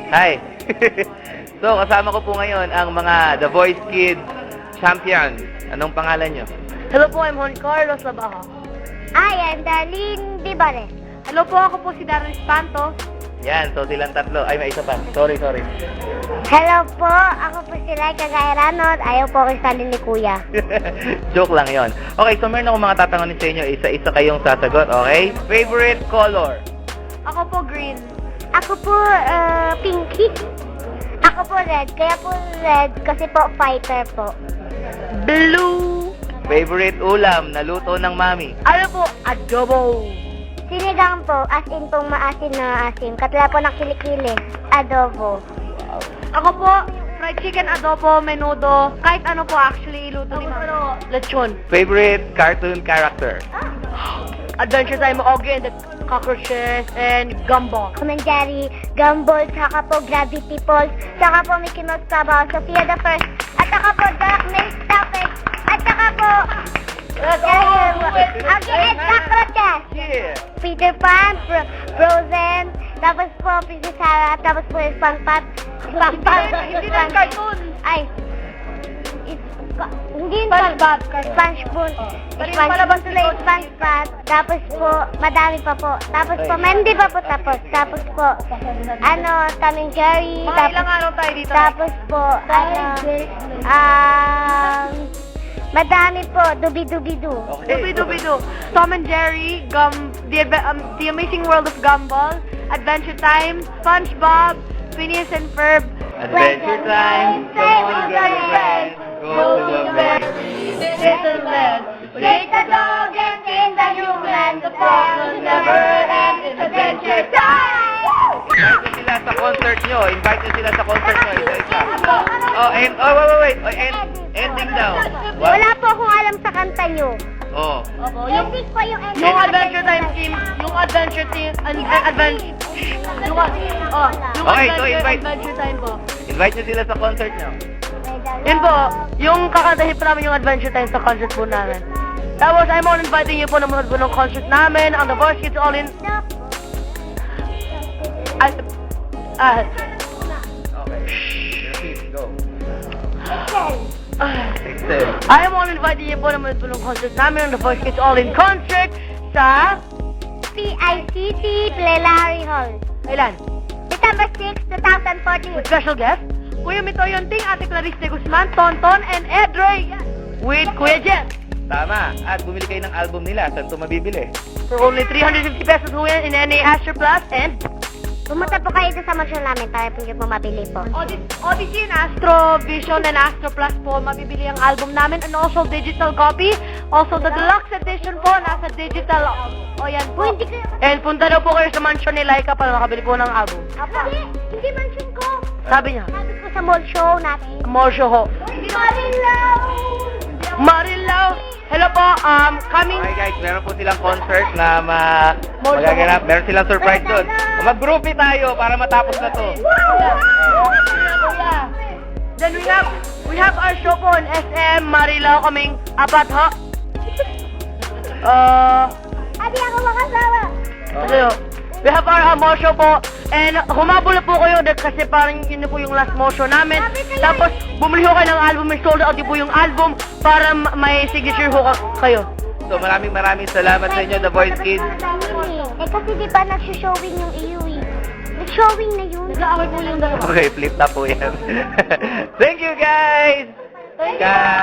Hi! So, kasama ko po ngayon ang mga The Voice Kids Champions. Anong pangalan nyo? Hello po, I'm Juan Carlos Labaja. I am Darlene Dibares. Hello po, ako po si Darren Espanto. Yan, so silang tatlo. Ay, may isa pa. Sorry. Hello po, ako po si Laika Gairanot. Ayaw po ako isali ni Kuya. Joke lang yon. Okay, so meron akong mga tatanungin sa inyo. Isa-isa kayong sasagot, okay? Favorite color? Ako po green. Ako po, pinky. Ako po red. Kaya po red kasi po fighter po. Blue. Favorite ulam na luto ng mami? Ano po? Adobo. Sinigang po, as in pong maasin na asin. Katla po ng kilikili. Adobo. Ako po, fried chicken, adobo, menudo. Kahit ano po actually iluto ni Mama. Lechon. Favorite cartoon character? Adventure Time, Augie and the Cockroaches, and Gumball. Tom and Jerry, Gumball, saka po Gravity Falls, saka po Mickey Mouse Clubhouse, Sophia the First, at saka po Dark Maze Topic, at saka po Augie and Cockroaches. Yeah! Peter Pan, Frozen, tapos po Princess Sarah, tapos po yung SpongeBob. Hindi na cartoon. Ay, hindi yung SpongeBob. SpongeBob. Pero yung palabas Sila yung SpongeBob. Tapos po, madami pa po. Tapos po, hindi pa po tapos. Tapos po, Tom and Jerry. Mga ilang araw tayo dito. Tapos po, madami po, Dubi-Dubi-Doo. Okay. Dubi-Dubi-Doo. Tom and Jerry, The Amazing World of Gumball, Adventure Time, SpongeBob, Phineas and Ferb. Adventure time! Come on, girlfriend! Go to the bed! Little land. Take the dog and sing the human. The fun will never end. It's adventure time! Invite nyo sila sa concert nyo. Invite nyo sila sa concert nyo. Isa-isa. Oh, wait. Oh, ending daw. Wala po akong alam sa kanta nyo. Oh. Ending po yung ending. Yung Adventure Time team, yung Adventure team, Adventure, Okay, so invite- Adventure Time po. Invite nyo sila sa concert nyo. Yun po, yung kakantahin po namin yung Adventure Time sa concert po namin. Tapos, I'm all inviting you po na manood po ng concert namin, ang The Voice Kids All In. Okay. Please, go. I am all inviting you po na manood po ng concert namin, ang The Voice Kids All In concert sa PICC Plenary Hall. Kailan? December 6, 2014. With special guest, Kuya Mito Yonting, Ate Clarice de Guzman, Tonton, and Ed Rey. With Kuya Jeff. Tama. At bumili kayo ng album nila. Saan ito mabibili? For only 350 pesos po yan in NA Astro Plus and Pumunta po kayo sa mansion namin para po yung mabili po. Odyssey and Astro Vision and Astro Plus po. Mabibili ang album namin and also digital copy. Also the deluxe edition po, nasa digital. O yan po. Hindi kayo... And punta daw po kayo sa mansion ni Laika para makabili po ng album. Hindi mansion ko. Sabi niya, Sabi ko sa mall show natin. more show ho. Marilaw! Hello po, coming. Okay guys, meron po silang concert na magaganap. Meron silang surprise doon. Mag-groupie tayo para matapos na to. Then we have our show po on SM Marilao kaming apat ho. Adi ako makasama. Ano, we have our more show po and humabol na po kayo kasi parang yun na po yung last more show namin. Tapos bumili ho kayo ng album, may sold out din po yung album para may signature ho kayo. So maraming salamat sa inyo, The Voice Kids. Kasi di ba nag-showing yung iuwi? Nag-showing na yun. Nag-aaway po yung dalawa. Okay, flip na po yan. Thank you guys! Guys!